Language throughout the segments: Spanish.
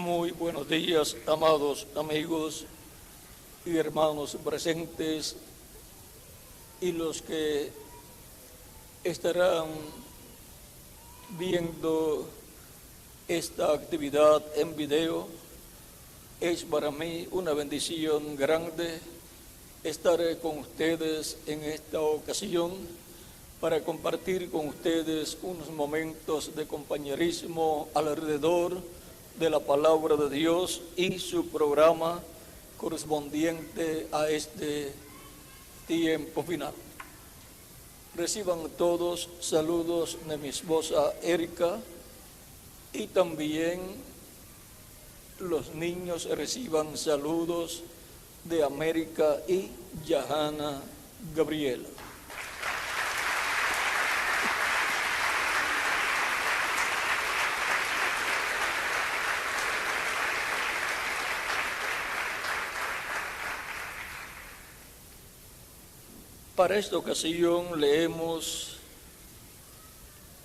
Muy buenos días, amados amigos y hermanos presentes y los que estarán viendo esta actividad en video. Es para mí una bendición grande estar con ustedes en esta ocasión para compartir con ustedes unos momentos de compañerismo alrededor de la palabra de Dios y su programa correspondiente a este tiempo final. Reciban todos saludos de mi esposa Erika y también los niños reciban saludos de América y Yahana Gabriela. Para esta ocasión leemos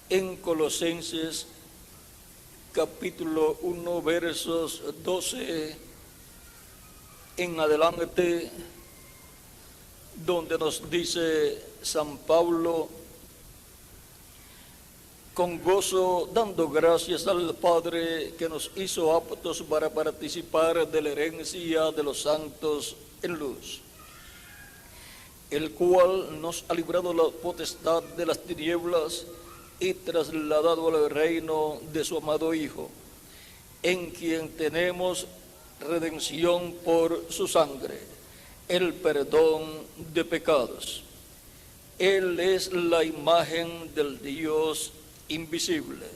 en Colosenses capítulo 1 versos 12 en adelante, donde nos dice San Pablo: con gozo dando gracias al Padre que nos hizo aptos para participar de la herencia de los santos en luz, el cual nos ha librado la potestad de las tinieblas y trasladado al reino de su amado Hijo, en quien tenemos redención por su sangre, el perdón de pecados. Él es la imagen del Dios invisible,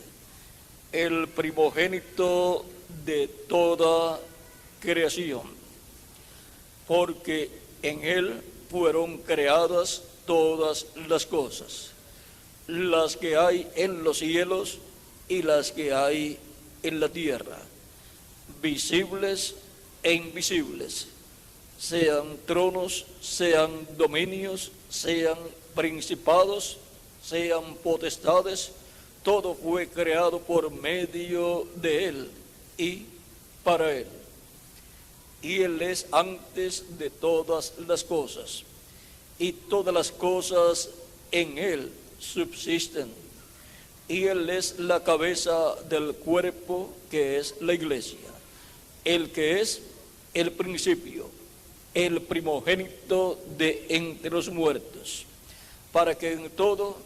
el primogénito de toda creación, porque en Él fueron creadas todas las cosas, las que hay en los cielos y las que hay en la tierra, visibles e invisibles, sean tronos, sean dominios, sean principados, sean potestades. Todo fue creado por medio de Él y para Él. Y Él es antes de todas las cosas, y todas las cosas en Él subsisten. Y Él es la cabeza del cuerpo, que es la iglesia, el que es el principio, el primogénito de entre los muertos, para que en todo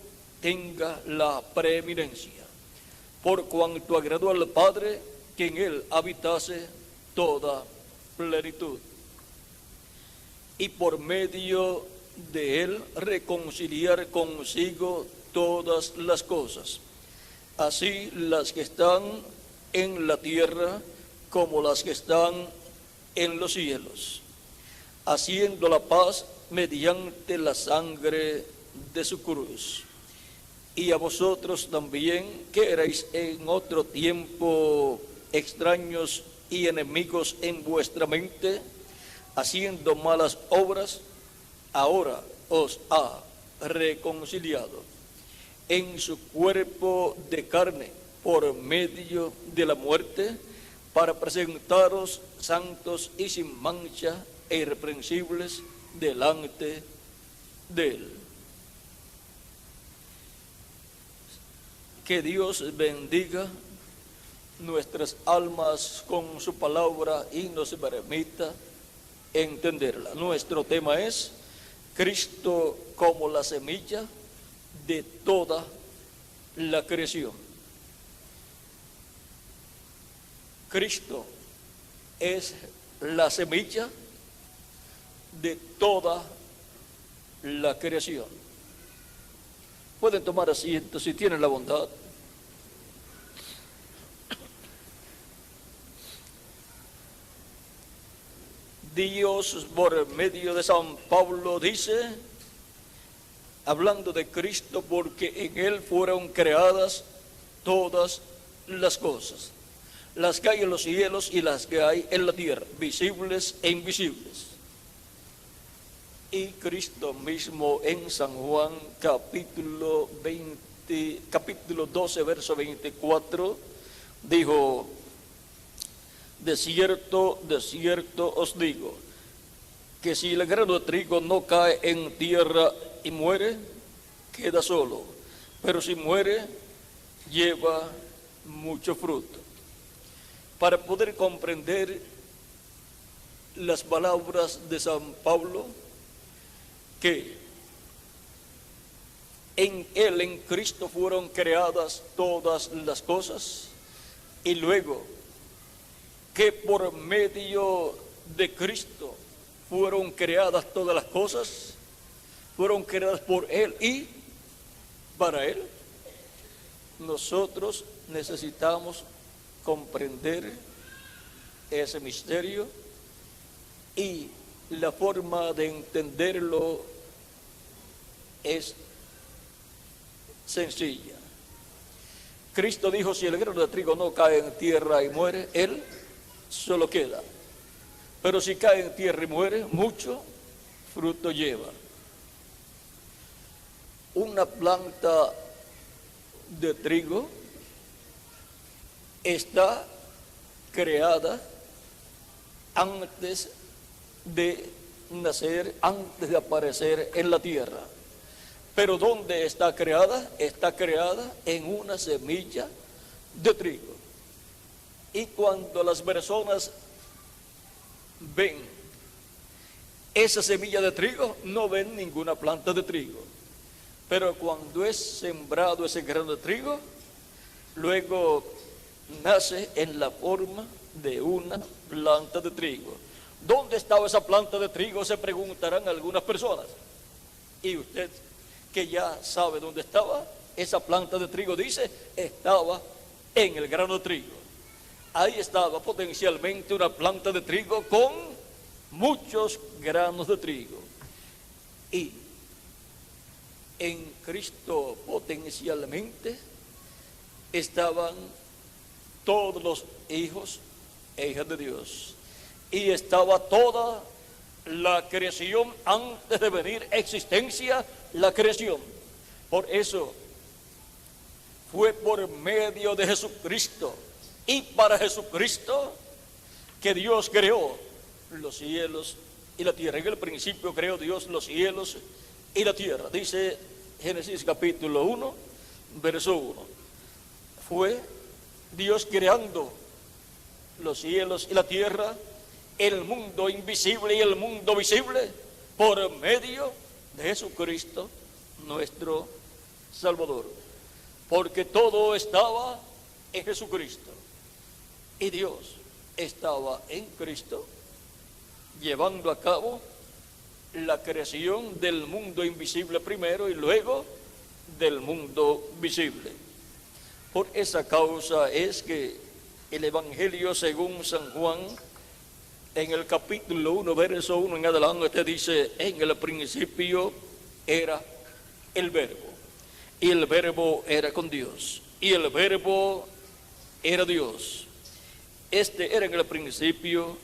tenga la preeminencia, por cuanto agradó al Padre que en Él habitase toda plenitud, y por medio de Él reconciliar consigo todas las cosas, así las que están en la tierra como las que están en los cielos, haciendo la paz mediante la sangre de su cruz. Y a vosotros también, que erais en otro tiempo extraños y enemigos en vuestra mente, haciendo malas obras, ahora os ha reconciliado en su cuerpo de carne por medio de la muerte, para presentaros santos y sin mancha e irreprensibles delante de Él. Que Dios bendiga nuestras almas con su palabra y nos permita entenderla. Nuestro tema es Cristo como la semilla de toda la creación. Cristo es la semilla de toda la creación. Pueden tomar asiento si tienen la bondad. Dios, por medio de San Pablo, dice, hablando de Cristo, porque en Él fueron creadas todas las cosas, las que hay en los cielos y las que hay en la tierra, visibles e invisibles. Y Cristo mismo en San Juan capítulo 12, verso 24, dijo: de cierto os digo, que si el grano de trigo no cae en tierra y muere, queda solo, pero si muere, lleva mucho fruto. Para poder comprender las palabras de San Pablo, que en Él, en Cristo, fueron creadas todas las cosas, y luego que por medio de Cristo fueron creadas todas las cosas, fueron creadas por Él y para Él. Nosotros necesitamos comprender ese misterio, y la forma de entenderlo es sencilla. Cristo dijo: si el grano de trigo no cae en tierra y muere, él solo queda. Pero si cae en tierra y muere, mucho fruto lleva. Una planta de trigo está creada antes de nacer, antes de aparecer en la tierra. Pero ¿dónde está creada? Está creada en una semilla de trigo. Y cuando las personas ven esa semilla de trigo, no ven ninguna planta de trigo. Pero cuando es sembrado ese grano de trigo, luego nace en la forma de una planta de trigo. ¿Dónde estaba esa planta de trigo?, se preguntarán algunas personas. Y usted, que ya sabe dónde estaba, esa planta de trigo, dice, estaba en el grano de trigo. Ahí estaba potencialmente una planta de trigo con muchos granos de trigo. Y en Cristo potencialmente estaban todos los hijos e hijas de Dios. Y estaba toda la creación antes de venir a existencia, la creación. Por eso fue por medio de Jesucristo y para Jesucristo que Dios creó los cielos y la tierra. En el principio creó Dios los cielos y la tierra. Dice Génesis capítulo 1, verso 1. Fue Dios creando los cielos y la tierra, el mundo invisible y el mundo visible, por medio de Jesucristo, nuestro Salvador. Porque todo estaba en Jesucristo. Y Dios estaba en Cristo, llevando a cabo la creación del mundo invisible primero y luego del mundo visible. Por esa causa es que el Evangelio según San Juan, en el capítulo 1, verso 1 en adelante, dice: en el principio era el Verbo, y el Verbo era con Dios, y el Verbo era Dios. Este era en el principio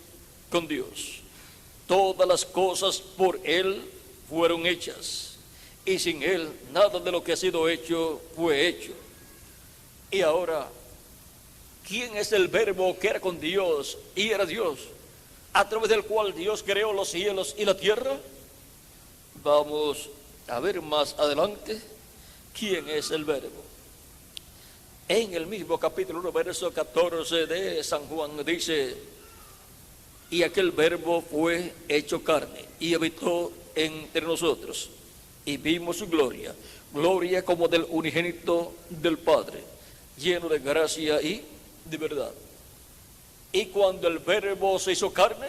con Dios. Todas las cosas por Él fueron hechas, y sin Él nada de lo que ha sido hecho fue hecho. Y ahora, ¿quién es el Verbo que era con Dios y era Dios, a través del cual Dios creó los cielos y la tierra? Vamos a ver más adelante quién es el Verbo. En el mismo capítulo 1, verso 14 de San Juan dice: y aquel Verbo fue hecho carne y habitó entre nosotros, y vimos su gloria, gloria como del unigénito del Padre, lleno de gracia y de verdad. Y cuando el Verbo se hizo carne,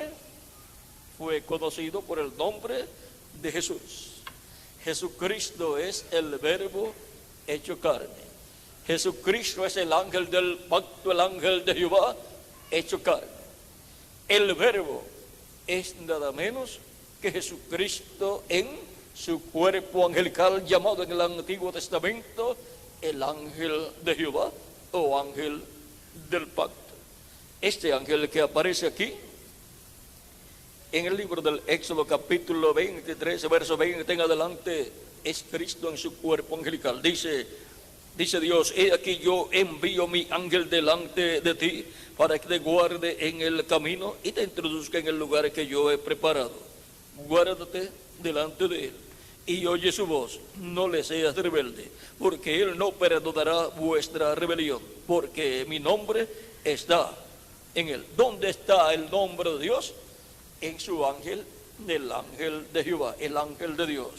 fue conocido por el nombre de Jesús. Jesucristo es el Verbo hecho carne. Jesucristo es el ángel del pacto, el ángel de Jehová hecho carne. El Verbo es nada menos que Jesucristo en su cuerpo angelical, llamado en el Antiguo Testamento el ángel de Jehová o ángel del pacto. Este ángel que aparece aquí en el libro del Éxodo capítulo 23, verso 20 en adelante, es Cristo en su cuerpo angelical. Dice Dice Dios, he aquí yo envío mi ángel delante de ti para que te guarde en el camino y te introduzca en el lugar que yo he preparado. Guárdate delante de él y oye su voz, no le seas rebelde, porque él no perdonará vuestra rebelión, porque mi nombre está en él. ¿Dónde está el nombre de Dios? En su ángel, del ángel de Jehová, el ángel de Dios.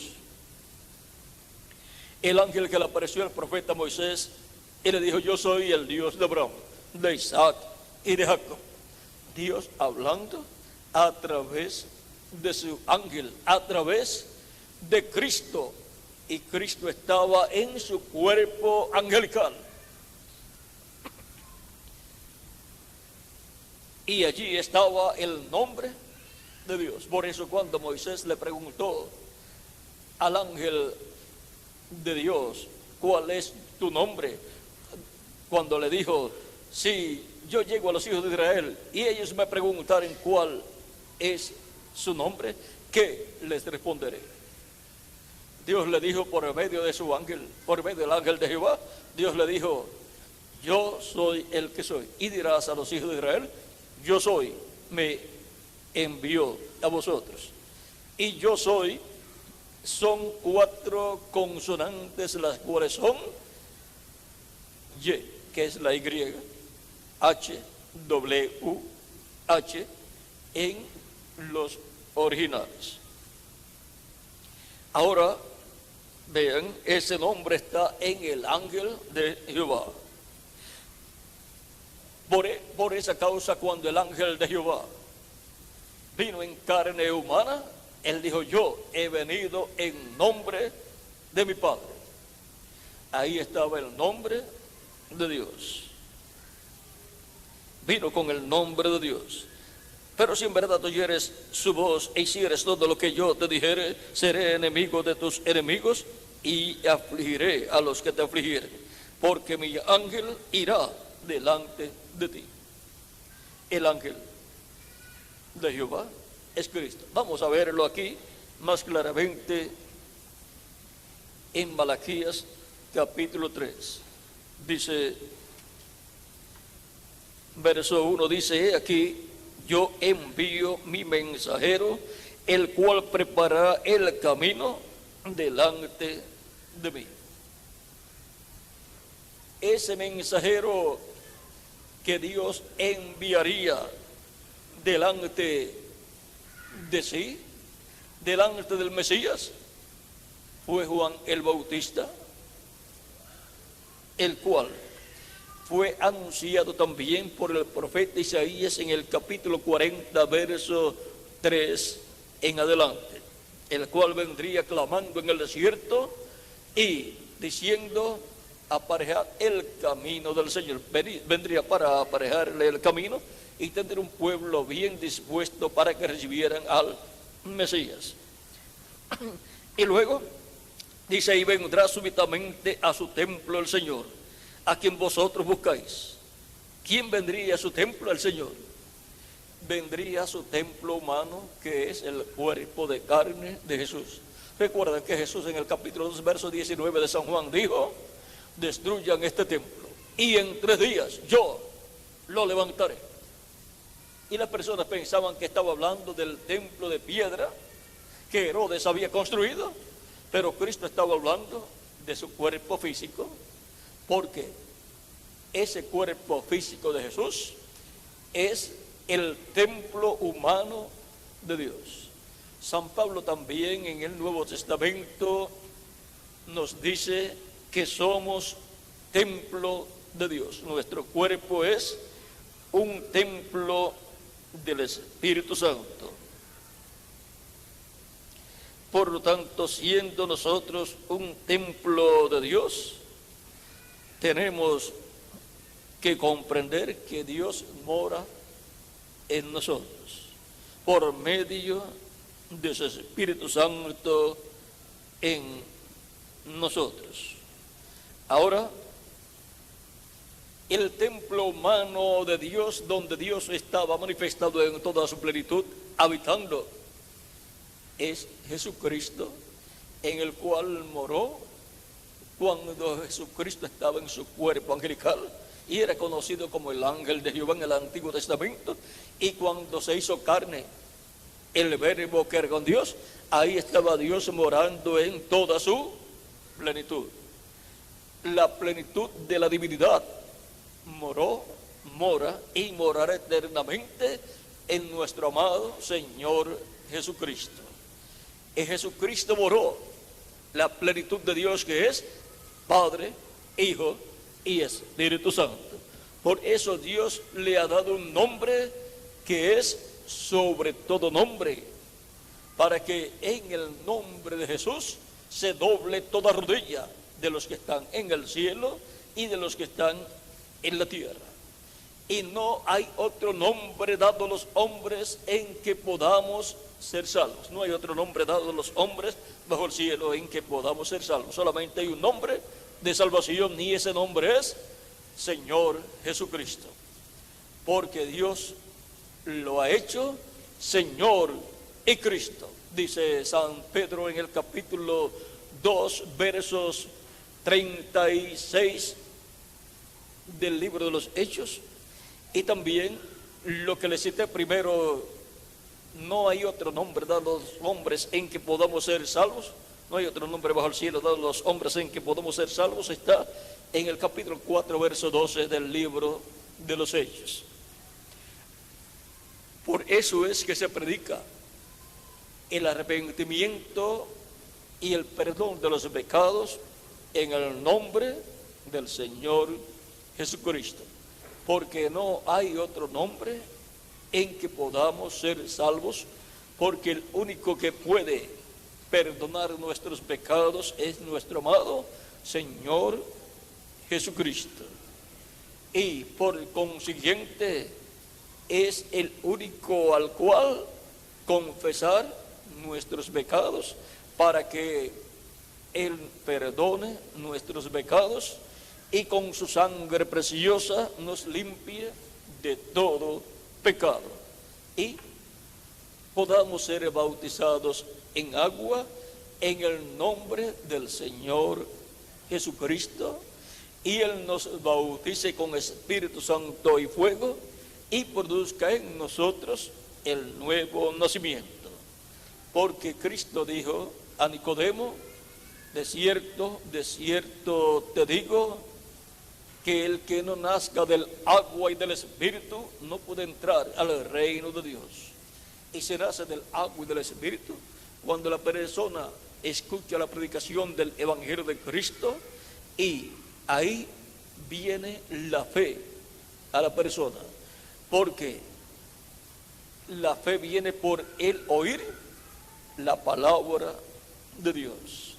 El ángel que le apareció al profeta Moisés y le dijo, yo soy el Dios de Abraham, de Isaac y de Jacob. Dios hablando a través de su ángel, a través de Cristo, y Cristo estaba en su cuerpo angelical. Y allí estaba el nombre de Dios. Por eso cuando Moisés le preguntó al ángel de Dios, ¿cuál es tu nombre? Cuando le dijo, si yo llego a los hijos de Israel y ellos me preguntaren cuál es su nombre, ¿qué les responderé? Dios le dijo por medio de su ángel, por medio del ángel de Jehová, Dios le dijo, yo soy el que soy. Y dirás a los hijos de Israel, yo soy, me envió a vosotros. Y yo soy, son 4 consonantes, las cuales son Y, que es la Y, H, W, H, en los originales. Ahora, vean, ese nombre está en el ángel de Jehová. Por esa causa, cuando el ángel de Jehová vino en carne humana, él dijo, yo he venido en nombre de mi Padre. Ahí estaba el nombre de Dios. Vino con el nombre de Dios. Pero si en verdad oyeres su voz e hicieres todo lo que yo te dijere, seré enemigo de tus enemigos y afligiré a los que te afligieren, porque mi ángel irá delante de ti. El ángel de Jehová es Cristo. Vamos a verlo aquí más claramente en Malaquías capítulo 3. Dice, verso 1, dice, he aquí, yo envío mi mensajero, el cual preparará el camino delante de mí. Ese mensajero que Dios enviaría delante de sí, delante del Mesías, fue Juan el Bautista, el cual fue anunciado también por el profeta Isaías en el capítulo 40, verso 3 en adelante, el cual vendría clamando en el desierto y diciendo, aparejar el camino del Señor. Vendría para aparejarle el camino y tener un pueblo bien dispuesto para que recibieran al Mesías. Y luego dice, y vendrá súbitamente a su templo el Señor, a quien vosotros buscáis. ¿Quién vendría a su templo? El Señor. Vendría a su templo humano, que es el cuerpo de carne de Jesús. Recuerden que Jesús en el capítulo 2, verso 19 de San Juan dijo, destruyan este templo y en 3 días yo lo levantaré. Y las personas pensaban que estaba hablando del templo de piedra que Herodes había construido, pero Cristo estaba hablando de su cuerpo físico, porque ese cuerpo físico de Jesús es el templo humano de Dios. San Pablo también en el Nuevo Testamento nos dice que somos templo de Dios. Nuestro cuerpo es un templo del Espíritu Santo. Por lo tanto, siendo nosotros un templo de Dios, tenemos que comprender que Dios mora en nosotros por medio de su Espíritu Santo en nosotros. Ahora, el templo humano de Dios, donde Dios estaba manifestado en toda su plenitud, habitando, es Jesucristo, en el cual moró cuando Jesucristo estaba en su cuerpo angelical y era conocido como el ángel de Jehová en el Antiguo Testamento, y cuando se hizo carne, el verbo que era con Dios, ahí estaba Dios morando en toda su plenitud. La plenitud de la divinidad mora y morará eternamente en nuestro amado Señor Jesucristo. En Jesucristo moró la plenitud de Dios, que es Padre, Hijo y Espíritu Santo. Por eso Dios le ha dado un nombre que es sobre todo nombre, para que en el nombre de Jesús se doble toda rodilla de los que están en el cielo y de los que están en la tierra. Y no hay otro nombre dado a los hombres en que podamos ser salvos. No hay otro nombre dado a los hombres bajo el cielo en que podamos ser salvos. Solamente hay un nombre de salvación, y ese nombre es Señor Jesucristo. Porque Dios lo ha hecho Señor y Cristo. Dice San Pedro en el capítulo 2, versos 36 del libro de los Hechos. Y también lo que le cité primero, no hay otro nombre dado a los hombres en que podamos ser salvos. No hay otro nombre bajo el cielo dado a los hombres en que podamos ser salvos. Está en el capítulo 4, verso 12 del libro de los Hechos. Por eso es que se predica el arrepentimiento y el perdón de los pecados en el nombre del Señor Jesucristo. Porque no hay otro nombre en que podamos ser salvos, porque el único que puede perdonar nuestros pecados es nuestro amado Señor Jesucristo. Y por consiguiente es el único al cual confesar nuestros pecados, para que Él perdone nuestros pecados y con su sangre preciosa nos limpie de todo pecado, y podamos ser bautizados en agua en el nombre del Señor Jesucristo, y Él nos bautice con Espíritu Santo y fuego, y produzca en nosotros el nuevo nacimiento. Porque Cristo dijo a Nicodemo: de cierto, de cierto te digo, que el que no nazca del agua y del Espíritu no puede entrar al reino de Dios. Y se nace del agua y del Espíritu cuando la persona escucha la predicación del Evangelio de Cristo, y ahí viene la fe a la persona. Porque la fe viene por el oír la palabra de Dios,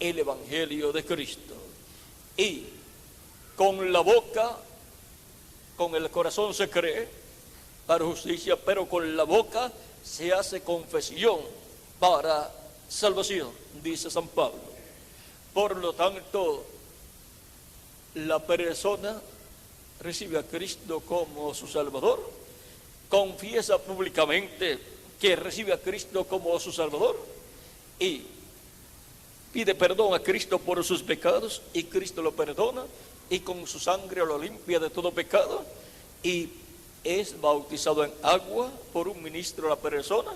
el Evangelio de Cristo. Y con la boca, con el corazón se cree para justicia, pero con la boca se hace confesión para salvación, dice San Pablo. Por lo tanto, la persona recibe a Cristo como su Salvador, confiesa públicamente que recibe a Cristo como su Salvador y pide perdón a Cristo por sus pecados, y Cristo lo perdona y con su sangre lo limpia de todo pecado, y es bautizado en agua por un ministro de la persona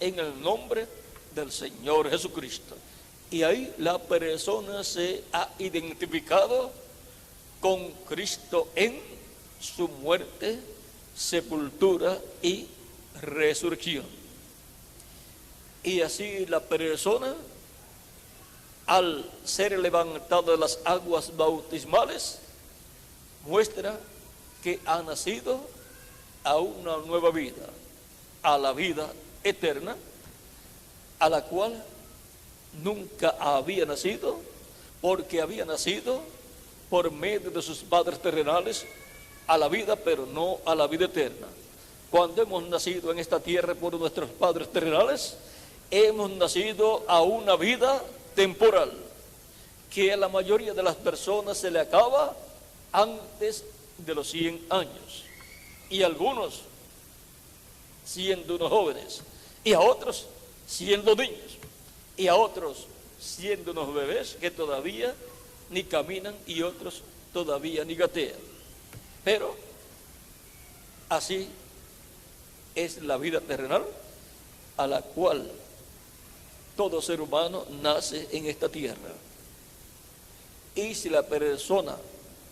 en el nombre del Señor Jesucristo. Y ahí la persona se ha identificado con Cristo en su muerte, sepultura y resurrección. Y así la persona, al ser levantado de las aguas bautismales, muestra que ha nacido a una nueva vida, a la vida eterna, a la cual nunca había nacido, porque había nacido por medio de sus padres terrenales a la vida, pero no a la vida eterna. Cuando hemos nacido en esta tierra por nuestros padres terrenales, hemos nacido a una vida temporal, que a la mayoría de las personas se le acaba antes de los 100 años, y algunos siendo unos jóvenes, y a otros siendo niños, y a otros siendo unos bebés que todavía ni caminan, y otros todavía ni gatean. Pero así es la vida terrenal a la cual todo ser humano nace en esta tierra. Y si la persona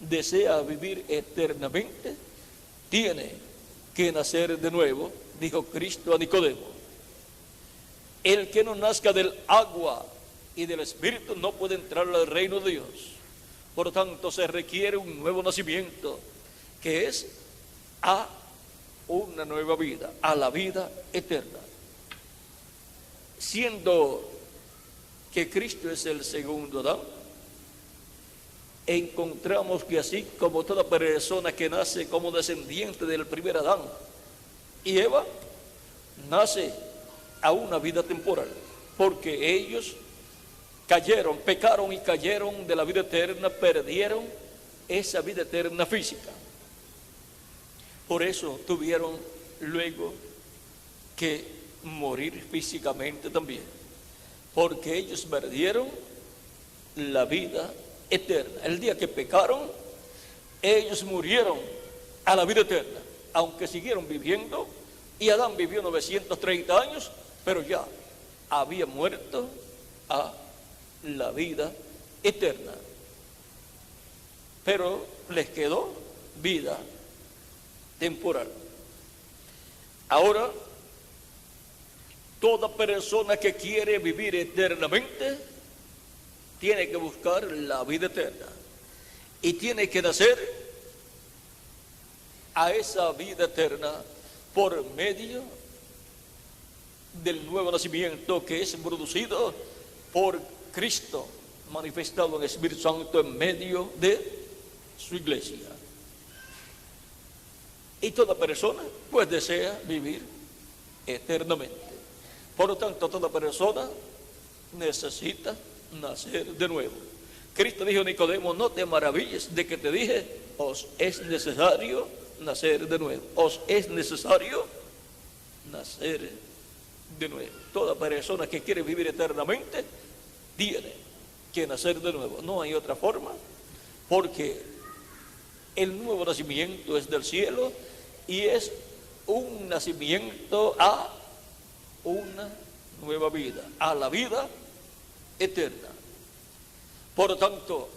desea vivir eternamente, tiene que nacer de nuevo, dijo Cristo a Nicodemo. El que no nazca del agua y del Espíritu no puede entrar al reino de Dios. Por tanto, se requiere un nuevo nacimiento, que es a una nueva vida, a la vida eterna. Siendo que Cristo es el segundo Adán, encontramos que así como toda persona que nace como descendiente del primer Adán y Eva, nace a una vida temporal, porque ellos cayeron, pecaron y cayeron de la vida eterna, perdieron esa vida eterna física. Por eso tuvieron luego que morir físicamente también, porque ellos perdieron la vida eterna. El día que pecaron, ellos murieron a la vida eterna, aunque siguieron viviendo, y Adán vivió 930 años, pero ya había muerto a la vida eterna. Pero les quedó vida temporal. Ahora, toda persona que quiere vivir eternamente tiene que buscar la vida eterna y tiene que nacer a esa vida eterna por medio del nuevo nacimiento, que es producido por Cristo, manifestado en el Espíritu Santo en medio de su iglesia. Y toda persona pues desea vivir eternamente. Por lo tanto, toda persona necesita nacer de nuevo. Cristo dijo a Nicodemo: no te maravilles de que te dije, os es necesario nacer de nuevo. Os es necesario nacer de nuevo. Toda persona que quiere vivir eternamente tiene que nacer de nuevo. No hay otra forma, porque el nuevo nacimiento es del cielo y es un nacimiento a una nueva vida, a la vida eterna. Por lo tanto,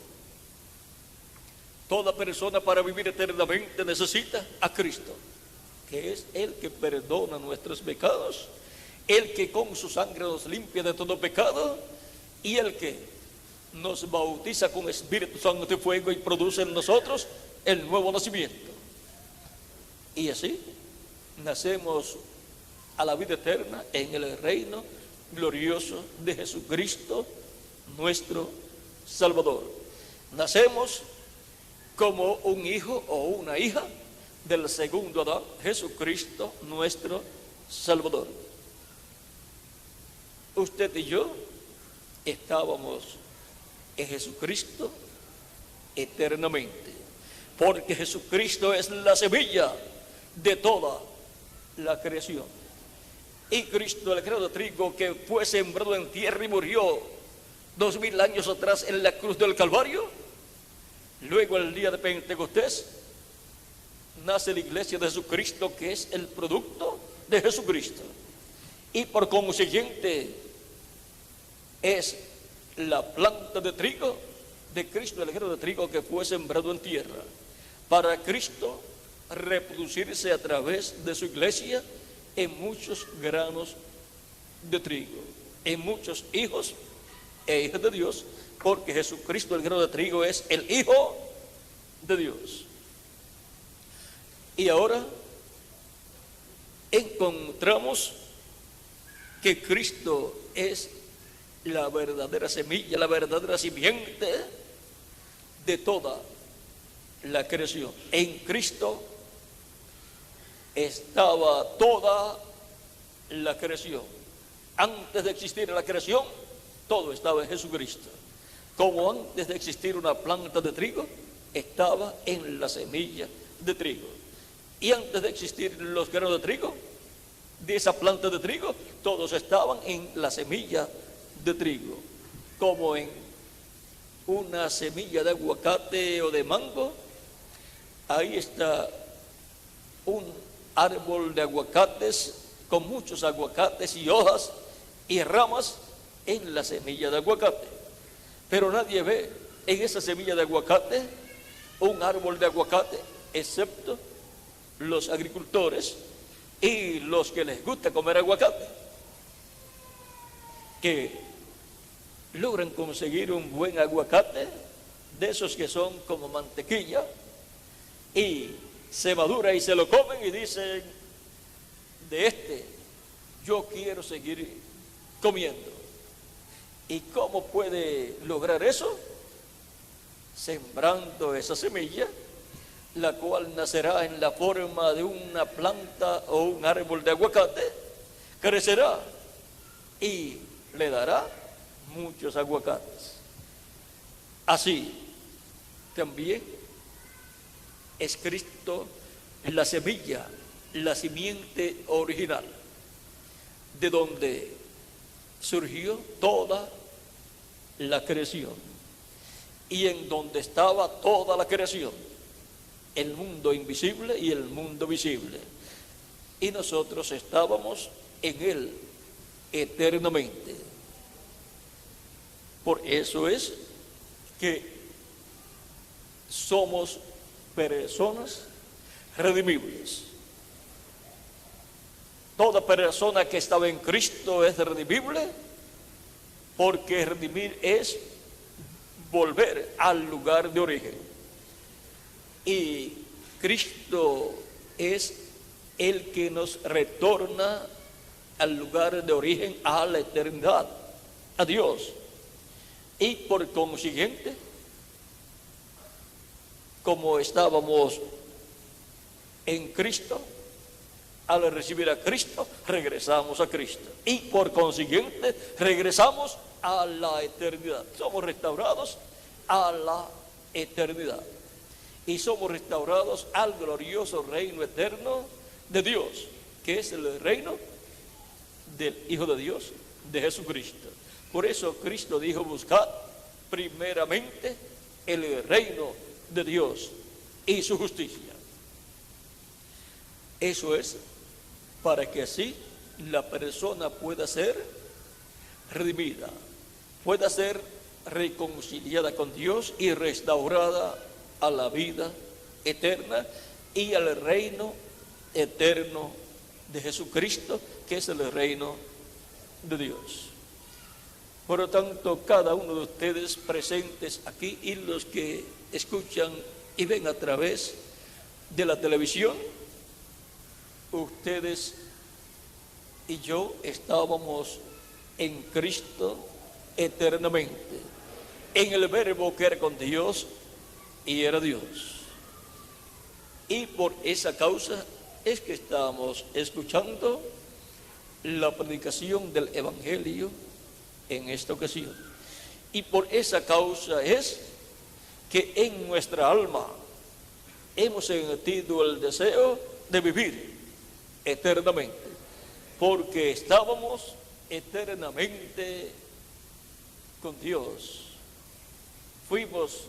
toda persona para vivir eternamente necesita a Cristo, que es el que perdona nuestros pecados, el que con su sangre nos limpia de todo pecado y el que nos bautiza con Espíritu Santo de fuego y produce en nosotros el nuevo nacimiento. Y así nacemos a la vida eterna en el reino glorioso de Jesucristo, nuestro Salvador. Nacemos como un hijo o una hija del segundo Adán, Jesucristo, nuestro Salvador. Usted y yo estábamos en Jesucristo eternamente, porque Jesucristo es la semilla de toda la creación. Y Cristo, el grano de trigo que fue sembrado en tierra y murió 2000 años atrás en la cruz del Calvario, luego el día de Pentecostés nace la iglesia de Jesucristo, que es el producto de Jesucristo, y por consiguiente es la planta de trigo de Cristo, el grano de trigo que fue sembrado en tierra, para Cristo reproducirse a través de su iglesia en muchos granos de trigo, en muchos hijos e hijas de Dios, porque Jesucristo, el grano de trigo, es el Hijo de Dios. Y ahora encontramos que Cristo es la verdadera semilla, la verdadera simiente de toda la creación. En Cristo estaba toda la creación. Antes de existir la creación, todo estaba en Jesucristo. Como antes de existir una planta de trigo, estaba en la semilla de trigo. Y antes de existir los granos de trigo, de esa planta de trigo, todos estaban en la semilla de trigo. Como en una semilla de aguacate o de mango, ahí está un árbol de aguacates con muchos aguacates y hojas y ramas en la semilla de aguacate. Pero nadie ve en esa semilla de aguacate un árbol de aguacate, excepto los agricultores y los que les gusta comer aguacate, que logran conseguir un buen aguacate, de esos que son como mantequilla, y se madura y se lo comen y dicen, de este yo quiero seguir comiendo. ¿Y cómo puede lograr eso? Sembrando esa semilla, la cual nacerá en la forma de una planta o un árbol de aguacate, crecerá y le dará muchos aguacates. Así también es Cristo la semilla, la simiente original, de donde surgió toda la creación y en donde estaba toda la creación, el mundo invisible y el mundo visible, y nosotros estábamos en él eternamente. Por eso es que somos personas redimibles. Toda persona que estaba en Cristo es redimible, porque redimir es volver al lugar de origen. Y Cristo es el que nos retorna al lugar de origen, a la eternidad, a Dios. Y por consiguiente, como estábamos en Cristo, al recibir a Cristo, regresamos a Cristo. Y por consiguiente, regresamos a la eternidad. Somos restaurados a la eternidad. Y somos restaurados al glorioso reino eterno de Dios, que es el reino del Hijo de Dios, de Jesucristo. Por eso Cristo dijo, buscad primeramente el reino de Dios y su justicia. Eso es para que así la persona pueda ser redimida, pueda ser reconciliada con Dios y restaurada a la vida eterna y al reino eterno de Jesucristo, que es el reino de Dios. Por lo tanto, cada uno de ustedes presentes aquí y los que escuchan y ven a través de la televisión, ustedes y yo estábamos en Cristo eternamente, en el Verbo que era con Dios y era Dios. Y por esa causa es que estamos escuchando la predicación del Evangelio en esta ocasión. Y por esa causa es que en nuestra alma hemos sentido el deseo de vivir eternamente, porque estábamos eternamente con Dios. Fuimos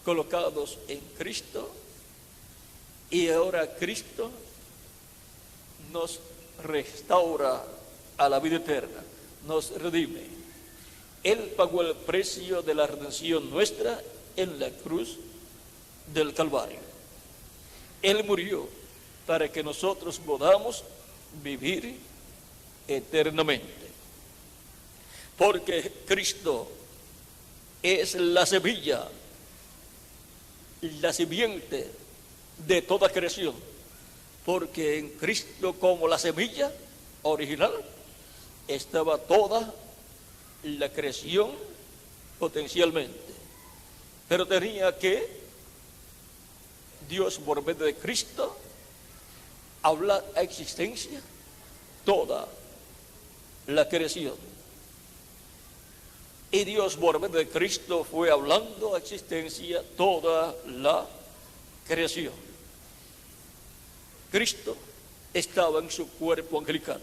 colocados en Cristo y ahora Cristo nos restaura a la vida eterna, nos redime. Él pagó el precio de la redención nuestra en la cruz del Calvario. Él murió para que nosotros podamos vivir eternamente, porque Cristo es la semilla, la simiente de toda creación, porque en Cristo, como la semilla original, estaba toda la creación potencialmente, pero tenía que Dios, por medio de Cristo, hablar a existencia toda la creación. Y Dios, por medio de Cristo, fue hablando a existencia toda la creación. Cristo estaba en su cuerpo angelical.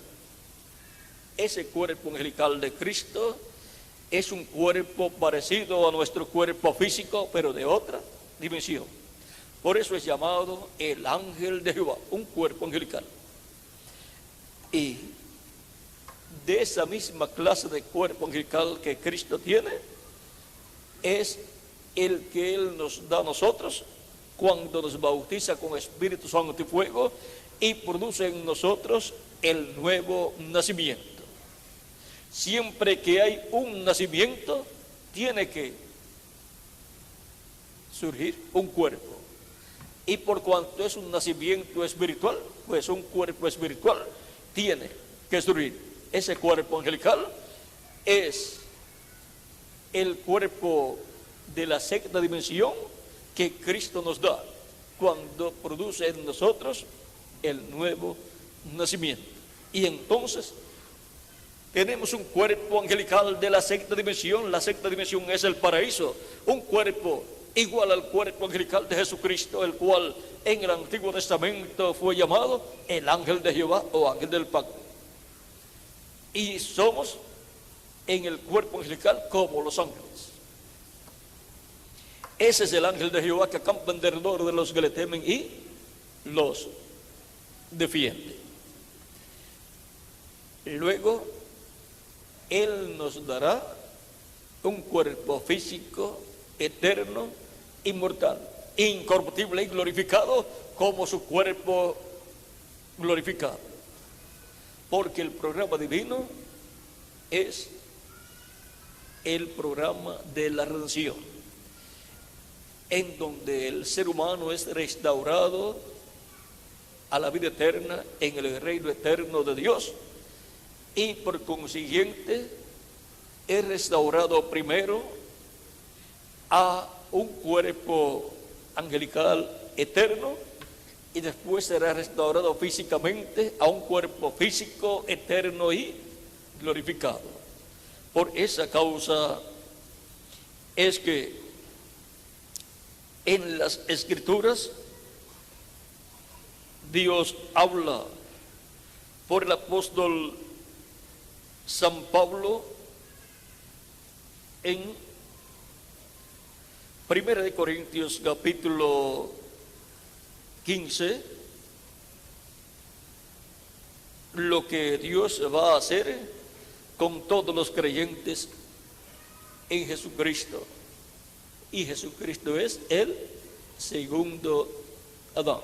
Ese cuerpo angelical de Cristo es un cuerpo parecido a nuestro cuerpo físico, pero de otra dimensión. Por eso es llamado el ángel de Jehová, un cuerpo angelical. Y de esa misma clase de cuerpo angelical que Cristo tiene, es el que Él nos da a nosotros cuando nos bautiza con Espíritu Santo y fuego y produce en nosotros el nuevo nacimiento. Siempre que hay un nacimiento, tiene que surgir un cuerpo. Y por cuanto es un nacimiento espiritual, pues un cuerpo espiritual tiene que surgir. Ese cuerpo angelical es el cuerpo de la sexta dimensión que Cristo nos da cuando produce en nosotros el nuevo nacimiento. Y entonces tenemos un cuerpo angelical de la sexta dimensión. La sexta dimensión es el paraíso, un cuerpo igual al cuerpo angelical de Jesucristo, el cual en el Antiguo Testamento fue llamado el ángel de Jehová o ángel del pacto. Y somos en el cuerpo angelical como los ángeles. Ese es el ángel de Jehová que acampa en derredor de los que le temen y los defiende. Luego, Él nos dará un cuerpo físico, eterno, inmortal, incorruptible y glorificado como su cuerpo glorificado. Porque el programa divino es el programa de la redención, en donde el ser humano es restaurado a la vida eterna en el reino eterno de Dios, y por consiguiente es restaurado primero a un cuerpo angelical eterno, y después será restaurado físicamente a un cuerpo físico eterno y glorificado. Por esa causa es que en las Escrituras Dios habla por el apóstol San Pablo en 1 de Corintios capítulo 15, lo que Dios va a hacer con todos los creyentes en Jesucristo. Y Jesucristo es el segundo Adán.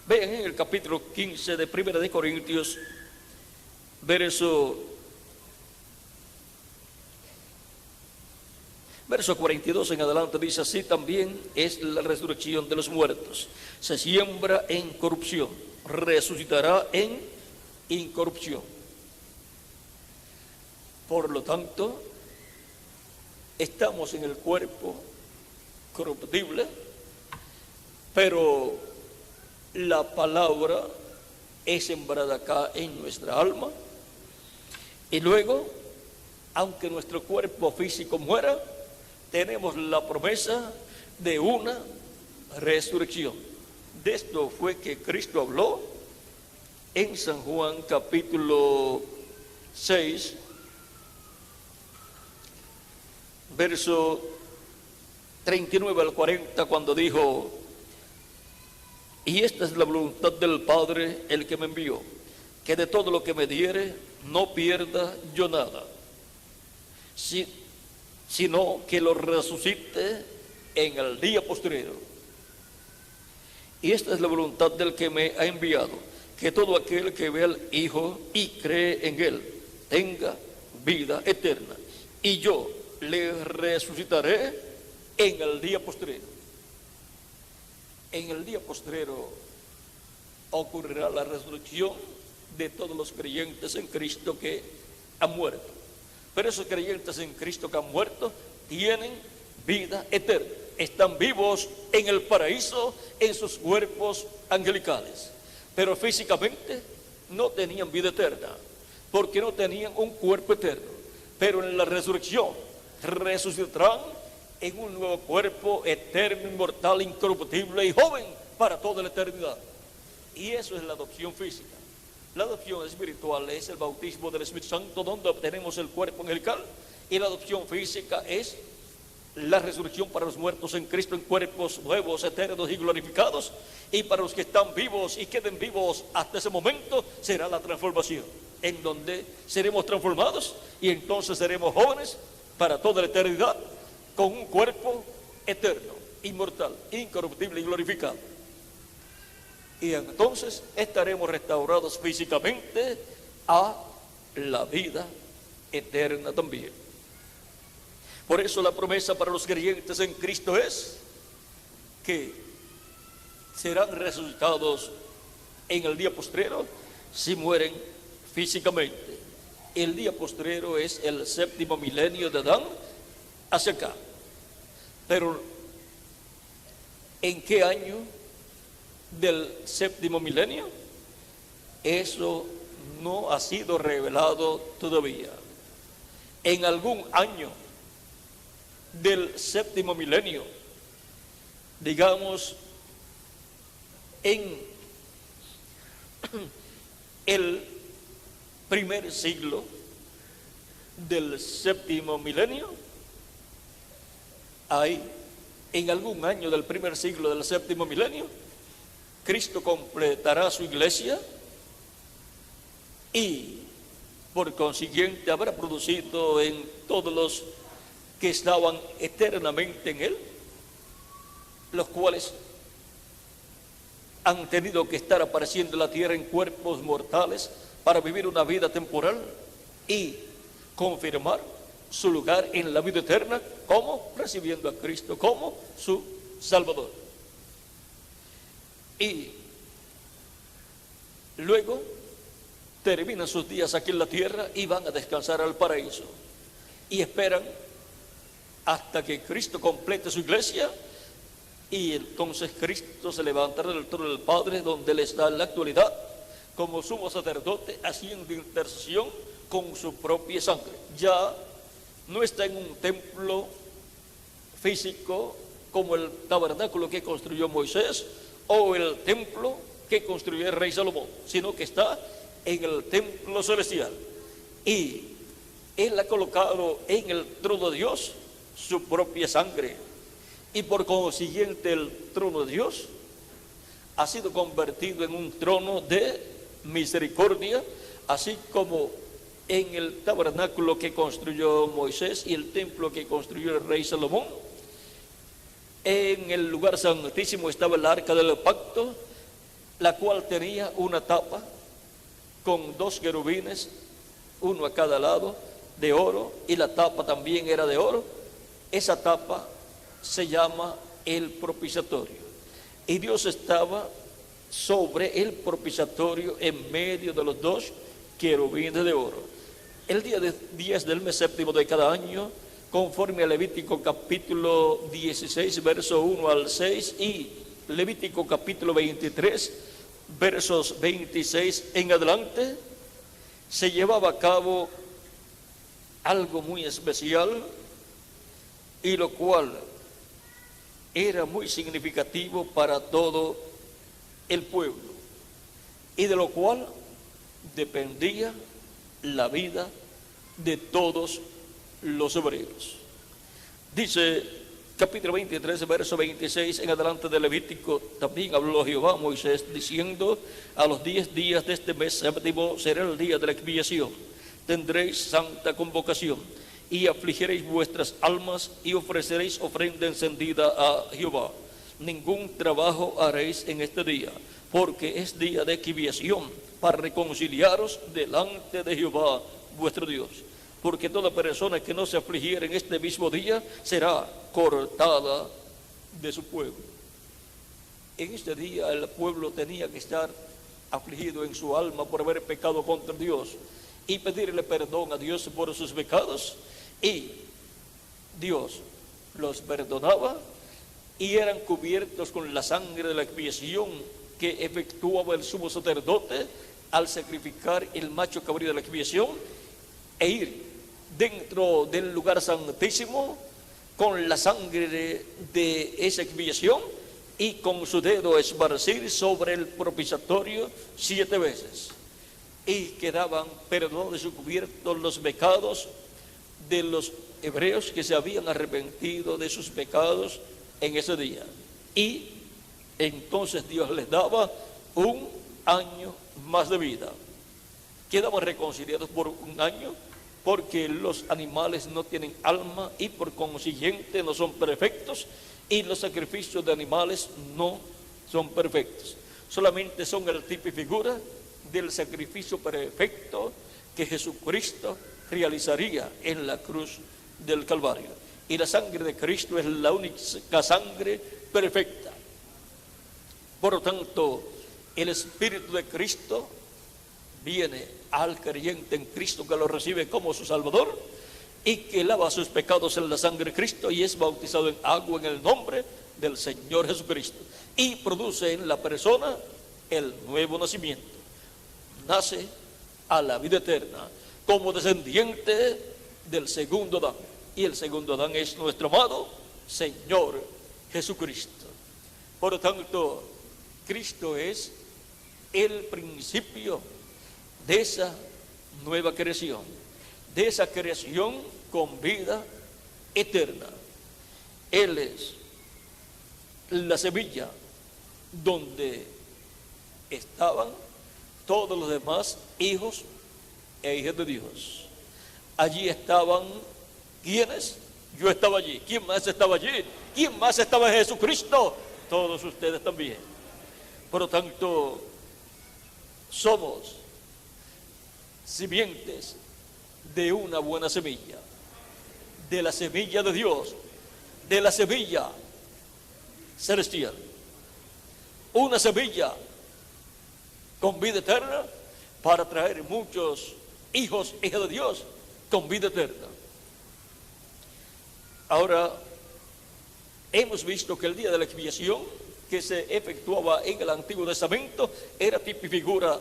Vean en el capítulo 15 de 1 de Corintios, verso 42 en adelante, dice: así también es la resurrección de los muertos. Se siembra en corrupción, resucitará en incorrupción. Por lo tanto, estamos en el cuerpo corruptible, pero la palabra es sembrada acá en nuestra alma, y luego, aunque nuestro cuerpo físico muera, tenemos la promesa de una resurrección. De esto fue que Cristo habló en San Juan capítulo 6, verso 39 al 40, cuando dijo: y esta es la voluntad del Padre, el que me envió, que de todo lo que me diere no pierda yo nada, sino que lo resucite en el día postrero. Y esta es la voluntad del que me ha enviado, que todo aquel que ve al Hijo y cree en Él tenga vida eterna, y yo le resucitaré en el día postrero. En el día postrero ocurrirá la resurrección de todos los creyentes en Cristo que han muerto. Pero esos creyentes en Cristo que han muerto tienen vida eterna. Están vivos en el paraíso, en sus cuerpos angelicales. Pero físicamente no tenían vida eterna, porque no tenían un cuerpo eterno. Pero en la resurrección resucitarán en un nuevo cuerpo eterno, inmortal, incorruptible y joven para toda la eternidad. Y eso es la adopción física. La adopción espiritual es el bautismo del Espíritu Santo, donde obtenemos el cuerpo angelical Y la adopción física es la resurrección para los muertos en Cristo en cuerpos nuevos, eternos y glorificados. Y para los que están vivos y queden vivos hasta ese momento será la transformación, en donde seremos transformados y entonces seremos jóvenes para toda la eternidad con un cuerpo eterno, inmortal, incorruptible y glorificado. Y entonces estaremos restaurados físicamente a la vida eterna también. Por eso la promesa para los creyentes en Cristo es que serán resucitados en el día postrero si mueren físicamente. El día postrero es el 7º milenio de Adán hacia acá. Pero ¿en qué año del 7º milenio? Eso no ha sido revelado todavía. En algún año del 7º milenio, digamos en el primer siglo del 7º milenio, ahí, en algún año del primer siglo del 7º milenio, Cristo completará su iglesia y por consiguiente habrá producido en todos los que estaban eternamente en Él, los cuales han tenido que estar apareciendo en la tierra en cuerpos mortales para vivir una vida temporal y confirmar su lugar en la vida eterna, como recibiendo a Cristo como su Salvador. Y luego terminan sus días aquí en la tierra y van a descansar al paraíso. Y esperan hasta que Cristo complete su iglesia, y entonces Cristo se levantará del trono del Padre, donde Él está en la actualidad como sumo sacerdote, haciendo intercesión con su propia sangre. Ya no está en un templo físico como el tabernáculo que construyó Moisés o el templo que construyó el rey Salomón, sino que está en el templo celestial. Y Él ha colocado en el trono de Dios su propia sangre, y por consiguiente el trono de Dios ha sido convertido en un trono de misericordia, así como en el tabernáculo que construyó Moisés y el templo que construyó el rey Salomón. En el lugar santísimo estaba el arca del pacto, la cual tenía una tapa con 2 querubines, uno a cada lado, de oro, y la tapa también era de oro. Esa tapa se llama el propiciatorio, y Dios estaba sobre el propiciatorio en medio de los 2 querubines de oro. El día 10 del mes séptimo de cada año, conforme a Levítico capítulo 16, verso 1 al 6, y Levítico capítulo 23, versos 26 en adelante, se llevaba a cabo algo muy especial, y lo cual era muy significativo para todo el pueblo, y de lo cual dependía la vida de todos los hebreos. Dice capítulo 23, verso 26 en adelante de Levítico: también habló Jehová a Moisés diciendo: a los 10 días de este mes séptimo será el día de la expiación, tendréis santa convocación, y afligiréis vuestras almas y ofreceréis ofrenda encendida a Jehová. Ningún trabajo haréis en este día, porque es día de expiación, para reconciliaros delante de Jehová vuestro Dios. Porque toda persona que no se afligiera en este mismo día será cortada de su pueblo. En este día el pueblo tenía que estar afligido en su alma por haber pecado contra Dios y pedirle perdón a Dios por sus pecados, y Dios los perdonaba y eran cubiertos con la sangre de la expiación que efectuaba el sumo sacerdote al sacrificar el macho cabrío de la expiación e ir dentro del lugar santísimo con la sangre de esa expiación y con su dedo esparcir sobre el propiciatorio 7 veces, y quedaban perdonados y cubiertos los pecados de los hebreos que se habían arrepentido de sus pecados en ese día. Y entonces Dios les daba un año más de vida. Quedaban reconciliados por un año, porque los animales no tienen alma y por consiguiente no son perfectos, y los sacrificios de animales no son perfectos. Solamente son el tipo y figura del sacrificio perfecto que Jesucristo realizaría en la cruz del Calvario. Y la sangre de Cristo es la única sangre perfecta. Por lo tanto, el Espíritu de Cristo viene al creyente en Cristo, que lo recibe como su Salvador y que lava sus pecados en la sangre de Cristo y es bautizado en agua en el nombre del Señor Jesucristo, y produce en la persona el nuevo nacimiento. Nace a la vida eterna como descendiente del segundo Adán, y el segundo Adán es nuestro amado Señor Jesucristo. Por lo tanto, Cristo es el principio de esa nueva creación, de esa creación con vida eterna. Él es la semilla donde estaban todos los demás hijos e hijas de Dios. Allí estaban, ¿quiénes? Yo estaba allí. ¿Quién más estaba allí? ¿Quién más estaba en Jesucristo? Todos ustedes también. Por lo tanto, somos simientes de una buena semilla, de la semilla de Dios, de la semilla celestial. Una semilla con vida eterna para traer muchos hijos, hijas de Dios con vida eterna. Ahora, hemos visto que el día de la expiación que se efectuaba en el Antiguo Testamento era tipo y figura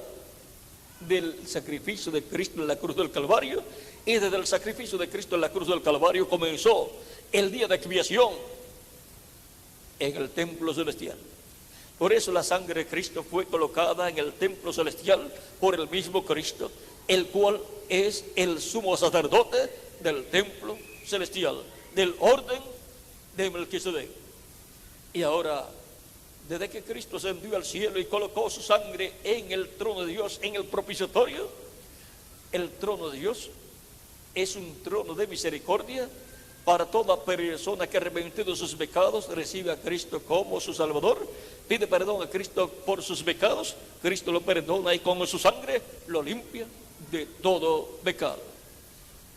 del sacrificio de Cristo en la cruz del Calvario, y desde el sacrificio de Cristo en la cruz del Calvario comenzó el día de expiación en el templo celestial. Por eso la sangre de Cristo fue colocada en el templo celestial por el mismo Cristo, el cual es el sumo sacerdote del templo celestial, del orden de Melquisedec. Y ahora, desde que Cristo ascendió al cielo y colocó su sangre en el trono de Dios, en el propiciatorio, el trono de Dios es un trono de misericordia para toda persona que, arrepentido de sus pecados, recibe a Cristo como su Salvador, pide perdón a Cristo por sus pecados, Cristo lo perdona y con su sangre lo limpia de todo pecado.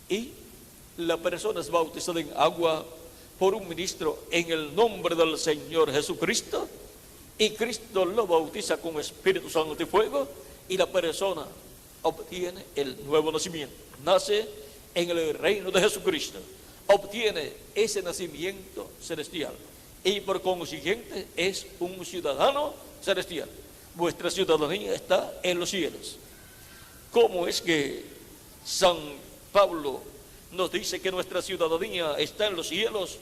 Y la persona es bautizada en agua por un ministro en el nombre del Señor Jesucristo, y Cristo lo bautiza con Espíritu Santo y fuego, y la persona obtiene el nuevo nacimiento, nace en el reino de Jesucristo, obtiene ese nacimiento celestial y por consiguiente es un ciudadano celestial. Vuestra ciudadanía está en los cielos. ¿Cómo es que San Pablo nos dice que nuestra ciudadanía está en los cielos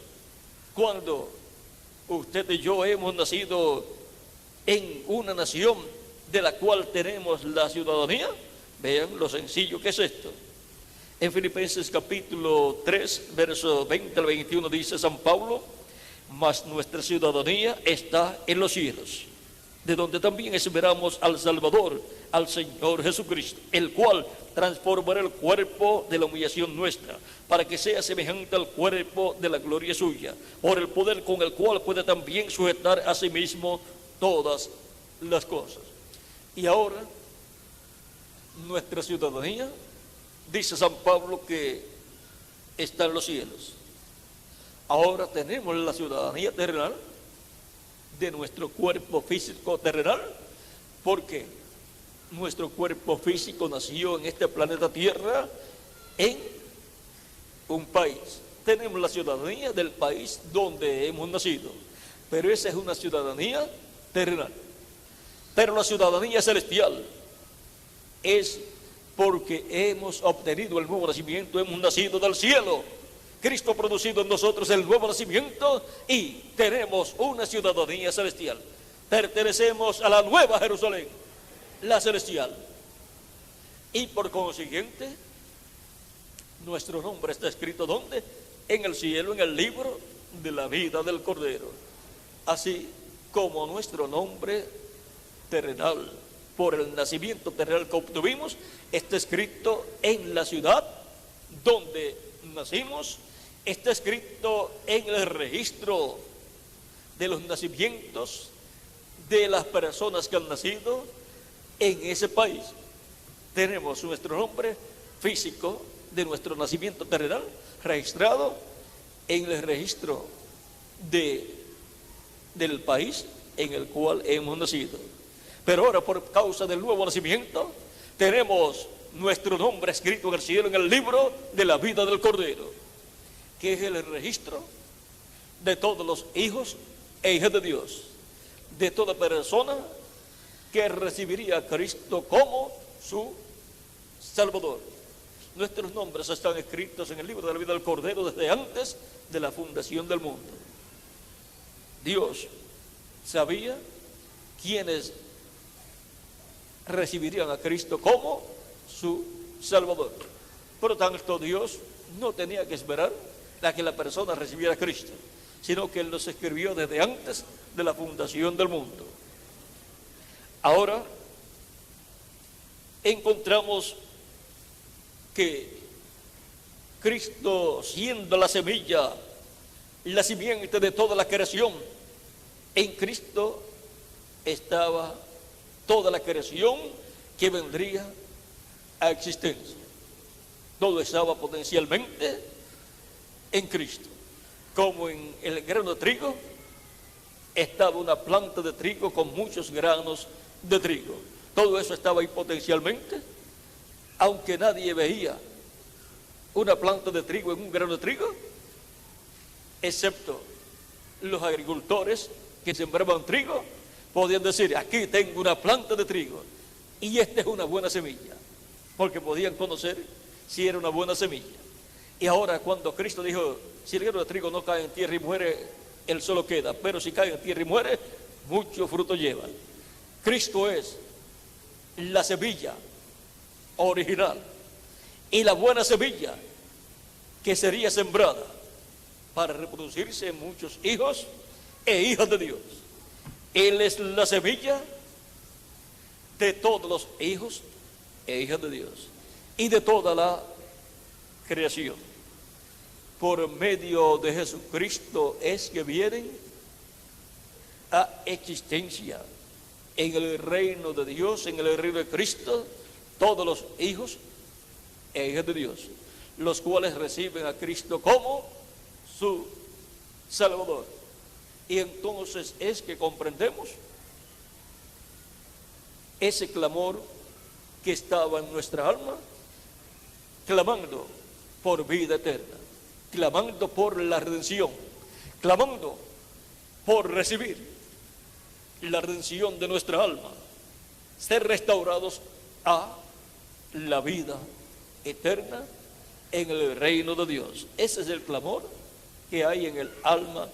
cuando usted y yo hemos nacido en una nación de la cual tenemos la ciudadanía? Vean lo sencillo que es esto. En Filipenses capítulo 3, verso 20 al 21 dice San Pablo: mas nuestra ciudadanía está en los cielos, de donde también esperamos al Salvador, al Señor Jesucristo, el cual transformará el cuerpo de la humillación nuestra, para que sea semejante al cuerpo de la gloria suya, por el poder con el cual puede también sujetar a sí mismo todas las cosas. Y ahora, nuestra ciudadanía, dice San Pablo, que está en los cielos. Ahora tenemos la ciudadanía terrenal de nuestro cuerpo físico terrenal, porque nuestro cuerpo físico nació en este planeta Tierra en un país. Tenemos la ciudadanía del país donde hemos nacido, pero esa es una ciudadanía terrenal. Pero la ciudadanía celestial es porque hemos obtenido el nuevo nacimiento, hemos nacido del cielo. Cristo ha producido en nosotros el nuevo nacimiento y tenemos una ciudadanía celestial. Pertenecemos a la nueva Jerusalén, la celestial. Y por consiguiente, Nuestro nombre está escrito ¿dónde? En el cielo, en el libro de la vida del Cordero. Así como nuestro nombre terrenal, por el nacimiento terrenal que obtuvimos, está escrito en la ciudad donde nacimos, está escrito en el registro de los nacimientos de las personas que han nacido en ese país. Tenemos nuestro nombre físico de nuestro nacimiento terrenal registrado en el registro del país en el cual hemos nacido. Pero ahora, por causa del nuevo nacimiento, tenemos nuestro nombre escrito en el cielo, en el libro de la vida del Cordero, que es el registro de todos los hijos e hijas de Dios, de toda persona que recibiría a Cristo como su Salvador. Nuestros nombres están escritos en el libro de la vida del Cordero desde antes de la fundación del mundo. Dios sabía quiénes recibirían a Cristo como su Salvador. Por lo tanto, Dios no tenía que esperar a que la persona recibiera a Cristo, sino que Él los escribió desde antes de la fundación del mundo. Ahora encontramos que Cristo, siendo la semilla, la simiente de toda la creación, en Cristo estaba toda la creación que vendría a existencia. Todo estaba potencialmente en Cristo. Como en el grano de trigo estaba una planta de trigo con muchos granos de trigo. Todo eso estaba ahí potencialmente, aunque nadie veía una planta de trigo en un grano de trigo, excepto los agricultores que sembraban trigo, podían decir, aquí tengo una planta de trigo y esta es una buena semilla, porque podían conocer si era una buena semilla. Y ahora, cuando Cristo dijo, si el grano de trigo no cae en tierra y muere, él solo queda, pero si cae en tierra y muere, mucho fruto lleva. Cristo es la semilla original y la buena semilla que sería sembrada para reproducirse en muchos hijos e hijas de Dios. Él es la semilla de todos los hijos e hijas de Dios y de toda la creación. Por medio de Jesucristo es que vienen a existencia en el reino de Dios, en el reino de Cristo, todos los hijos e hijas de Dios, los cuales reciben a Cristo como su Salvador. Y entonces es que comprendemos ese clamor que estaba en nuestra alma, clamando por vida eterna, clamando por la redención, clamando por recibir la redención de nuestra alma, ser restaurados a la vida eterna en el reino de Dios. Ese es el clamor que hay en el alma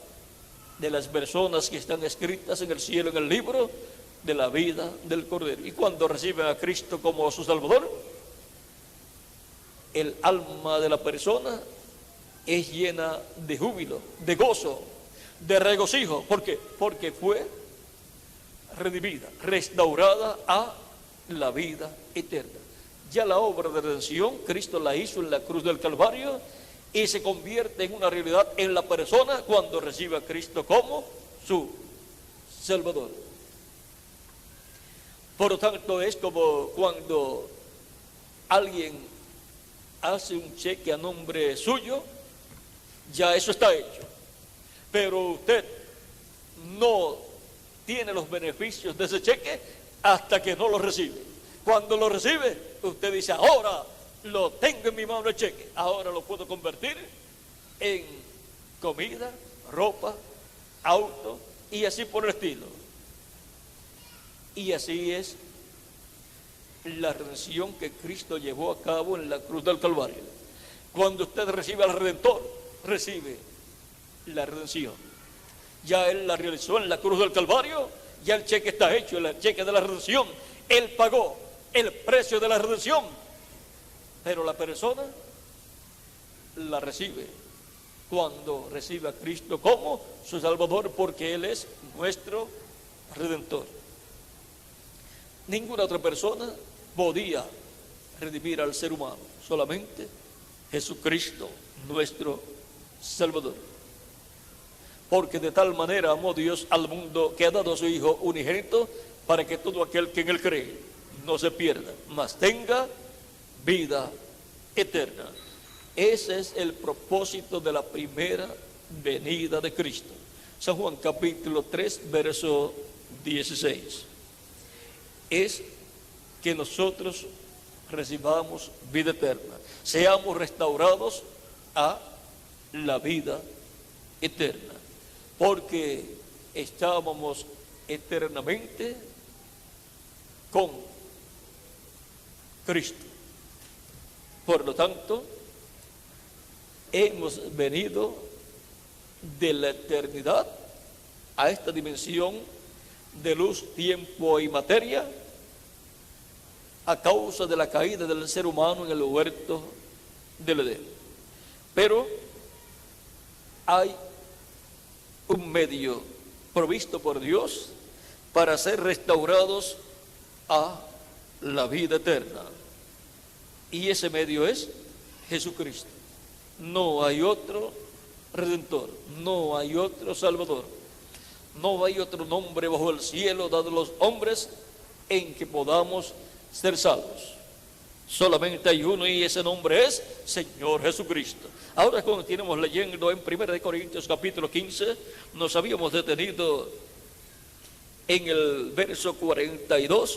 de las personas que están escritas en el cielo, en el libro de la vida del Cordero. Y cuando reciben a Cristo como su Salvador, el alma de la persona es llena de júbilo, de gozo, de regocijo. ¿Por qué? Porque fue redimida, restaurada a la vida eterna. Ya la obra de redención, Cristo la hizo en la cruz del Calvario y se convierte en una realidad en la persona cuando recibe a Cristo como su Salvador. Por lo tanto, es como cuando alguien hace un cheque a nombre suyo, ya eso está hecho. Pero usted no tiene los beneficios de ese cheque hasta que no lo recibe. Cuando lo recibe, usted dice, ahora lo tengo en mi mano el cheque, ahora lo puedo convertir en comida, ropa, auto y así por el estilo. Y así es la redención que Cristo llevó a cabo en la cruz del Calvario. Cuando usted recibe al Redentor, recibe la redención. Ya Él la realizó en la cruz del Calvario, ya el cheque está hecho, el cheque de la redención. Él pagó el precio de la redención, pero la persona la recibe cuando recibe a Cristo como su Salvador, porque Él es nuestro Redentor. Ninguna otra persona podía redimir al ser humano, solamente Jesucristo, nuestro Salvador. Porque de tal manera amó Dios al mundo que ha dado a su Hijo unigénito, para que todo aquel que en Él cree no se pierda, mas tenga vida eterna. Ese es el propósito de la primera venida de Cristo. San Juan capítulo 3, verso 16. Es que nosotros recibamos vida eterna, seamos restaurados a la vida eterna, porque estábamos eternamente con Cristo. Por lo tanto, hemos venido de la eternidad a esta dimensión de luz, tiempo y materia a causa de la caída del ser humano en el huerto del Edén. Pero hay un medio provisto por Dios para ser restaurados a la vida eterna, y ese medio es Jesucristo. No hay otro Redentor, no hay otro Salvador, no hay otro nombre bajo el cielo dado a los hombres en que podamos ser salvos. Solamente hay uno, y ese nombre es Señor Jesucristo. Ahora, continuamos leyendo en 1 Corintios capítulo 15. Nos habíamos detenido en el verso 42